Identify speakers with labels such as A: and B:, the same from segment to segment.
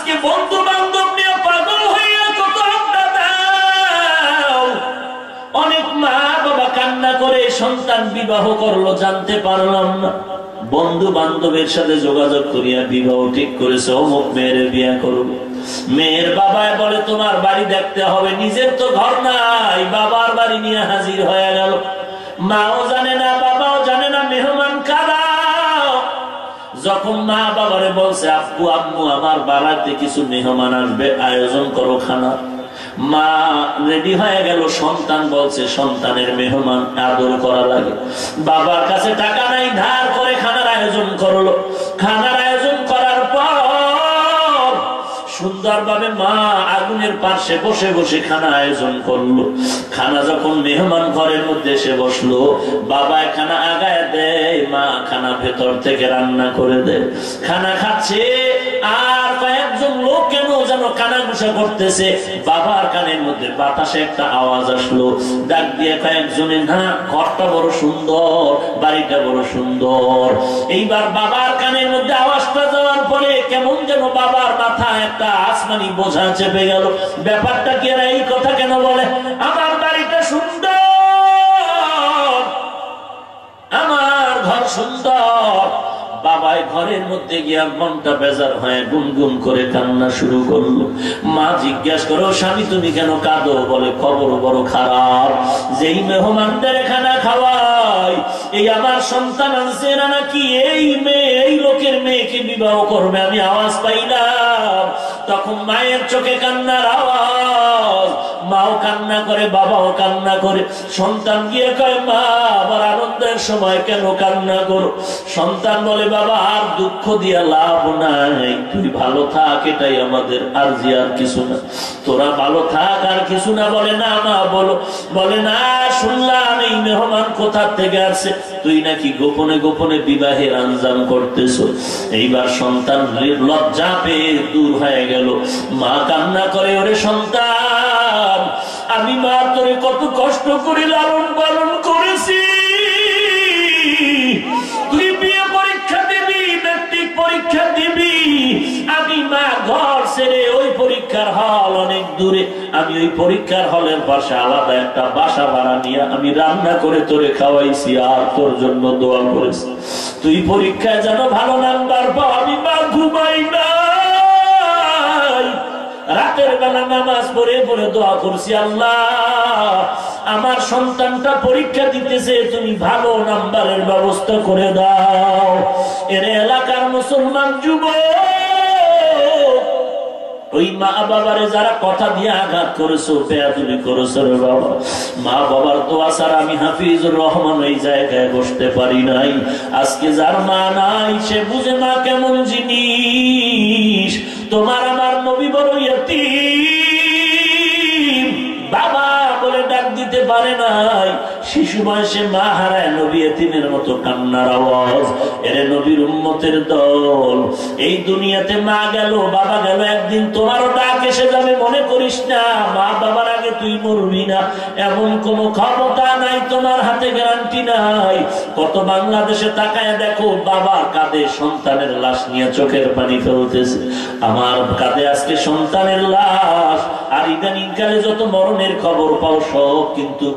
A: আজকে বন্ধু বান্ধব নিয়ে পাগল হইয়া কত আড্ডা দাও। অনেক মা বাবা কান্না করে সন্তান বিবাহ করলো, জানতে পারলাম না। বন্ধু বান্ধবের সাথে যোগাযোগ করিয়া বিবাহ ঠিক করেছে, অমুক মেয়ের বিয়ে করবো। মেয়ের বাবায় বলে তোমার বাড়ি দেখতে হবে, নিজের তো ঘর নাই, বাবার বাড়ি নিয়ে হাজির হয়ে গেল। মাও জানে না, বাবাও জানে না মেহমান কারা। যখন মা বাবারে বলছে আব্বু আম্মু আমার বাড়িতে কিছু মেহমান আসবে, আয়োজন করো খানা, মা রেডি হয়ে গেল। সন্তান বলছে সন্তানের মেহমান আদর করা লাগে, বাবার কাছে টাকা নাই, ধার করে খানার আয়োজন করলো। খানার আয়োজন করার পর সুন্দরভাবে মা আগুনের পাশে বসে বসে খানা আয়োজন করলো। খানা যখন মেহমান ঘরের মধ্যে এসে বসলো, বাবা খানা আগায় দেয়, মা খানা ভেতর থেকে রান্না করে দেয়। খানা খাচ্ছে আর কয়েকজন লোক কেন যেন কানাঘুষা করতেছে। বাবার কানের মধ্যে বাতাসে একটা আওয়াজ আসলো, ডাক দিয়ে কয়েকজনে, না ঘরটা বড় সুন্দর, বাড়িটা বড় সুন্দর। এইবার বাবার কানের মধ্যে আওয়াজটা যাওয়ার পরে কেমন যেন বাবার মাথায় একটা আসমানি বোঝা চেপে গেল। ব্যাপারটা কি, এই কথা কেন বলে? আমার বাড়িটা সুন্দর, আমার ঘর সুন্দর। বাবাই ঘরের মধ্যে গিয়া মনটা বেজার হয়ে গুনগুন করে কান্না শুরু করলো। মা জিজ্ঞাসা করো স্বামী তুমি কেন কাঁদো? বলে খবর বড় খারাপ, যেই মেহমানদের খানা খাওয়াই এই আমার সন্তান আনছে না নাকি এই মেয়ে, এই লোকের মেয়েকে বিবাহ করবে, আমি আওয়াজ পাইলাম। তখন মায়ের চোখে কান্নার আওয়াজ, মাও কান্না করে, বাবাও কান্না করে। সন্তান গিয়ে কয় মা আবার আনন্দের সময় কেন কান্না করো? সন্তান বলে বাবা আর দুঃখ দিয়া লাভ নাই, তুই ভালো থাক, এটাই আমাদের আরজি, আর কিছু না। তোরা ভালো থাক আর কিছু না। বলে না মা বলো। বলে না শুনলাম এই মেহমান কোথা থেকে আসছে, তুই নাকি গোপনে গোপনে বিবাহের আঞ্জাম করতেছ। এইবার সন্তান লজ্জা পেয়ে দূর হয়ে গেল। মা কান্না করে, ওরে সন্তান আমি মা তোরে কত কষ্ট করে লালন পালন করেছি, তুই বিয়ে পরীক্ষা দিবি, ম্যাট্রিক পরীক্ষা দিবি, আমি মা ঘর ছেড়ে ওই পরীক্ষার হল অনেক দূরে, আমি ওই পরীক্ষার হলের পাশে আলাদা একটা বাসা ভাড়া নিয়ে আমি রান্না করে তোরে খাওয়াইছি আর তোর জন্য দোয়া করেছি, তুই পরীক্ষায় যেন ভালো নাম্বার পাও। আমি মা ঘুমাই না, রাতের বেলা নামাজ পড়ে পড়ে দোয়া করছি, আল্লাহ আমার সন্তানটা পরীক্ষা দিতেছে, তুমি ভালো নাম্বারের ব্যবস্থা করে দাও। এর এলাকার মুসলমান যুবক, ওই মা বাবারে যারা কথা দিয়ে আঘাত করেছো, বেয়াদবি করেছো রে বাবা, মা বাবার দোয়া ছাড়া আমি হাফিজুর রহমান এই জায়গায় বসতে পারি নাই। আজকে যার মা নাই সে বুঝে মা কেমন জিনিস। তোমার আমার নবী বড় ইয়তীম, বাবা বলে ডাক দিতে পারে নাই। শিশু বয়সে মা হারায় নবী ইয়তীমের মতো কান্নার আওয়াজ। এরে নবীর উম্মতের দল, এই দুনিয়াতে মা গেল বাবা গেল, একদিন তোমারও ডাক এসে যাবে, মনে করিস না মা বাবার আগে তুই মরবি না, এমন কোন ক্ষমতা নাই তোমার হাতে, গ্যারান্টি নাই। কত বাংলাদেশে তাকায় দেখো বাবার কাঁধে সন্তানের লাশ নিয়ে চোখের পানি ফেলতেছে, আমার কাঁধে আজকে সন্তানের লাশ। আর ইদানিং কালে যত মরণের খবর পাও সব কিন্তু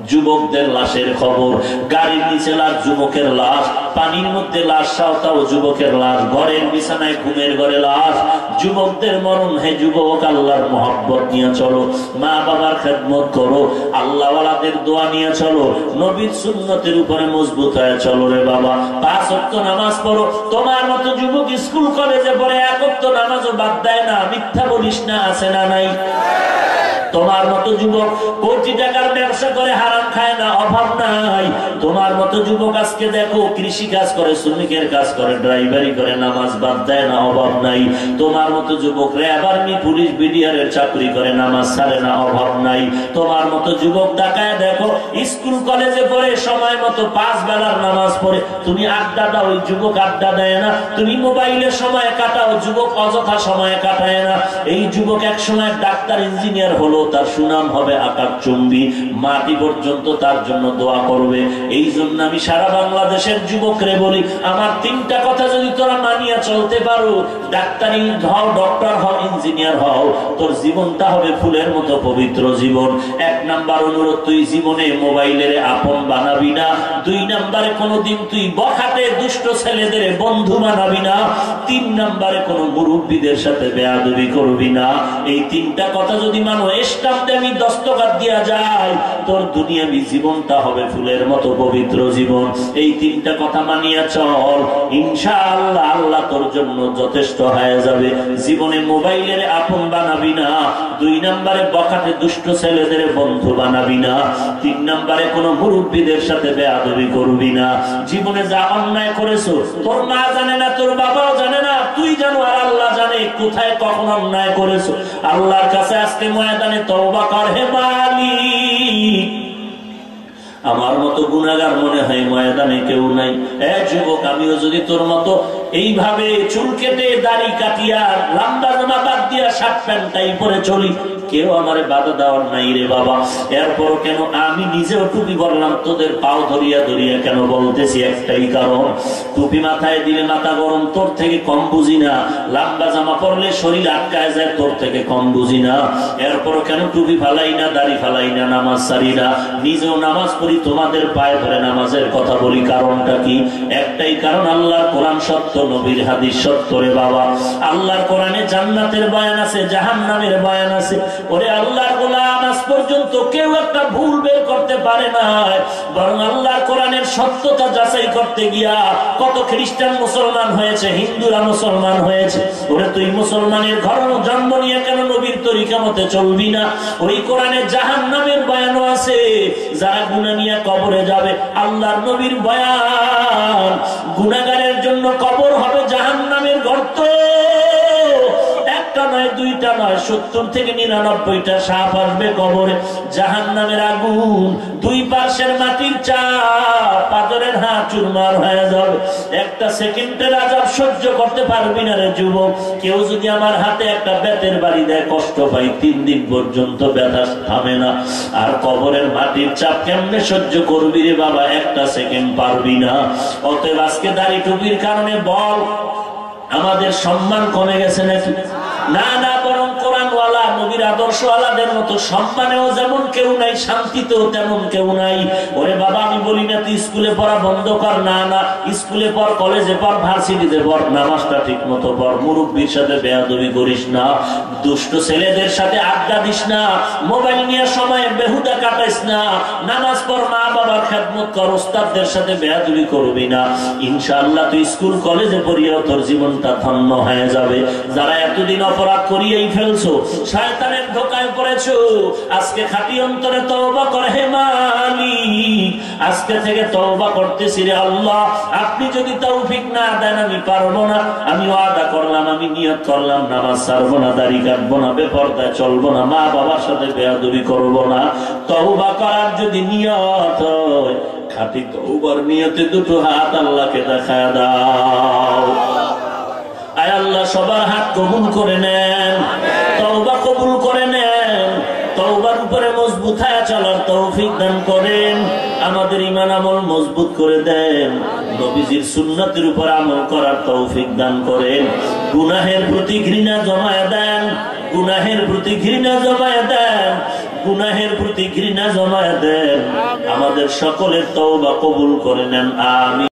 A: যুবকদের লাশের খবর। গাড়ির নিচে লাশ, যুবকের লাশ, পানির মধ্যে লাশ, সাওতাও যুবকের লাশ, ঘরের বিছানায় ঘুমের ঘরে লাশ, যুবকদের মরণ। হে যুবক, আল্লাহর মহব্বত নিয়ে চলো, মা বাবার খেদমত করো, আল্লাহওয়ালাদের দোয়া নিয়ে চলো, নবীর সুন্নতের উপরে মজবুত হয়ে চলো রে বাবা। 5 ওয়াক্ত নামাজ পড়ো। তোমার মতো যুবক স্কুল কলেজে পড়ে 1 ওয়াক্ত নামাজও বাদ দেয় না, মিথ্যা বলিস না, আছে না নাই? তোমার মতো যুবক কোটি টাকার ব্যবসা করে হারাম খায় না, অভাব নাই। তোমার মতো যুবক আজকে দেখো কৃষি কাজ করে, শ্রমিকের কাজ করে, ড্রাইভারি করে, নামাজ বাদ দেয় না, অভাব নাই। তোমার মতো যুবক র্যাব আর্মি পুলিশ বিডিআরের চাকরি করে, নামাজ ছাড়ে না, অভাব নাই। তোমার মতো যুবক তাকায় দেখো স্কুল কলেজে পড়ে সময় মতো 5 বেলার নামাজ পড়ে, তুমি আড্ডা দাও, ওই যুবক আড্ডা দেয় না। তুমি মোবাইলে সময় কাটাও, যুবক অযথা সময় কাটায় না। এই যুবক এক সময় ডাক্তার ইঞ্জিনিয়ার হলো, তার সুনাম হবে আকাশচুম্বী, মাটি পর্যন্ত তার জন্য দোয়া করবে। এই জন্য আমি সারা বাংলাদেশের যুবকরে বলি, আমার তিনটা কথা যদি তোরা মানিয়া চলতে পারো, ডাক্তারি হও, ডক্টর হও, ইঞ্জিনিয়ার হও, তোর জীবনটা হবে ফুলের মতো পবিত্র জীবন। 1 নাম্বার অনুরোধ, তুই জীবনে মোবাইলের আপন বানাবি না। 2 নাম্বারে কোনোদিন তুই বখাটে দুষ্ট ছেলেদের বন্ধু বানাবি না। 3 নাম্বারে কোনো মুরব্বীদের সাথে বেয়াদবি করবি না। এই 3টা কথা যদি মানো, স্টাম্প দিয়ে আমি দস্তখত দিয়া যায়, তোর দুনিয়াবি জীবনটা হবে ফুলের মতো পবিত্র জীবন। এই 3টা কথা মানিয়া চল, ইনশাআল্লাহ আল্লাহ তোর জন্য যথেষ্ট হয়ে যাবে। জীবনে মোবাইলের আপন বানাবি না। 2 নাম্বারে বখাটে দুষ্ট ছেলেদের বন্ধু বানাবি না। 3 নাম্বারে কোনো মুরব্বীদের সাথে বেয়াদবি করবি না। জীবনে যা অন্যায় করেছো, তোর মা জানে না, তোর বাবাও জানে না, তুই জানো আর আল্লাহ জানে কোথায় কখন অন্যায় করেছো। আল্লাহর কাছে আজকে ময়দানে তওবা কর। হে মালিক, আমার মতো গুনাহগার মনে হয় ময়দানে কেউ নাই। যুবক, আমিও যদি তোর মতো এইভাবে চুল কেটে দাড়ি কাটিয়া লম্বা জামা বাদ দিয়া শার্ট প্যান্টটাই পরে চলি, কেউ আমারে বাধা দেওয়ার নাই রে বাবা। এরপরও কেন আমি নিজেও টুপি বললাম, তোদের পাও ধরিয়া ধরিয়া কেন বলতেছি, একটাই কারণ, টুপি মাথায় দিলে মাথা গরম, তোর থেকে কম বুঝি না। লম্বা জামা পরলে শরীর আটকায় যায়, তোর থেকে কম বুঝি না। এরপরও কেন টুপি ফালাই না, দাড়ি ফালাই না, নামাজ সারি না, নিজেও নামাজ পড়ি, তোমাদের পায়ে ধরে নামাজের কথা বলি। কারণটা কি? একটাই কারণ, আল্লাহর কোরআন সত্য, নবীর হাদিস সত্য রে বাবা। আল্লাহর কোরআনে জান্নাতের বয়ান আছে, জাহান্নামের বয়ান আছে। ওরে আল্লাহর গোলাম, আজ পর্যন্ত কেউ একটা ভুল বের করতে পারে না, বরং আল্লাহর কোরআনের সত্যতা যাচাই করতে গিয়া কত খ্রিস্টান মুসলমান হয়েছে, হিন্দুরা মুসলমান হয়েছে। ওরে তুই মুসলমানের ঘর জন্ম নিয়ে কেন নবীর তরিকা মতে চলবি না? ওই কোরআনে জাহান্নামের বয়ানও আছে, যারা গুনাহ নিয়ে কবরে যাবে। আল্লাহর নবীর বয়ান, গুনাহগারের জন্য কবর হবে জাহান্নামের গর্ত। একটা নয়, 2টা নয়, 70 থেকে 99টা সাপ আসবে কবরে। জাহান্নামের আগুন, 2 পাশের মাটির চাপ, পাথরের হাত চুরমার হয়ে যাবে। একটা সেকেন্ডের আযাব সহ্য করতে পারবি না রে যুবক। কেউ যদি আমার হাতে একটা বেতের বাড়ি দেয়, কষ্ট পাই, 3 দিন পর্যন্ত ব্যথা থামে না। আর কবরের মাটির চাপ কেমনে সহ্য করবি রে বাবা? একটা সেকেন্ড পারবি না। অতএব আজকে দাড়ি টুপির কারণে বল আমাদের সম্মান কমে গেছে নাকি? না না, বরং কোরআনওয়ালা, নবীর আদর্শওয়ালাদের মতো সম্মানেও যেমন কেউ নাই, শান্তিতেও তেমন কেউ নাই। ওরে বাবা, আমি বলি না তুই স্কুলে পড়া বন্ধ কর, না না, স্কুলে পড়, কলেজে পড়, ভার্সিটিতে পড়, নামাজটা ঠিক মতো পড়, মুরব্বির সাথে বেয়াদবি করিস না, দুষ্ট ছেলেদের সাথে আড্ডা দিস না, মোবাইল নিয়ে সময় বেহুদা কাটাইস না, নামাজ পড়, মা বাবার খেদমত কর, ওস্তাদদের সাথে বেয়াদবি করবি না। ইনশাআল্লাহ তুই স্কুল কলেজে পড়িয়াও তোর জীবনটা ধন্য হয়ে যাবে। যারা এতদিন অপরাধ করিয়েই ফেলছো, শয়তানের ধোকায় পড়েছো, আজকে খাঁটি অন্তরে তওবা কর। হে মালিক, আজকে থেকে তওবা করতেছি রে আল্লাহ, আপনি যদি তৌফিক না দেন আমি পারবো না। আমি ওয়াদা করলাম, আমি নিয়ত করলাম, নামাজ ছাড়বো না, দাড়ি কাটবো না, বেপরদায় চলবো না, মা বাবার সাথে বেয়াদবি করবো না। তওবা করার যদি নিয়ত হয়, খাঁটি তওবার নিয়তে 2টো হাত আল্লাহকে দেখায় দাও। আয় আল্লাহ, সবার হাত কবুল করে নেন, তওবা কবুল করে নেন, তওবার উপরে মজবুত হয়ে চলার তৌফিক দান করেন, আমাদের ঈমান আমল মজবুত করে দেন, নবীজির সুন্নাতের উপর আমল করার তৌফিক দান করেন। গুনাহের প্রতি ঘৃণা জমায়ে দেন, গুনাহের প্রতি ঘৃণা জমায়ে দেন, গুনাহের প্রতি ঘৃণা জমায়ে দেন। আমাদের সকলের তওবা কবুল করে নেন, আমিন।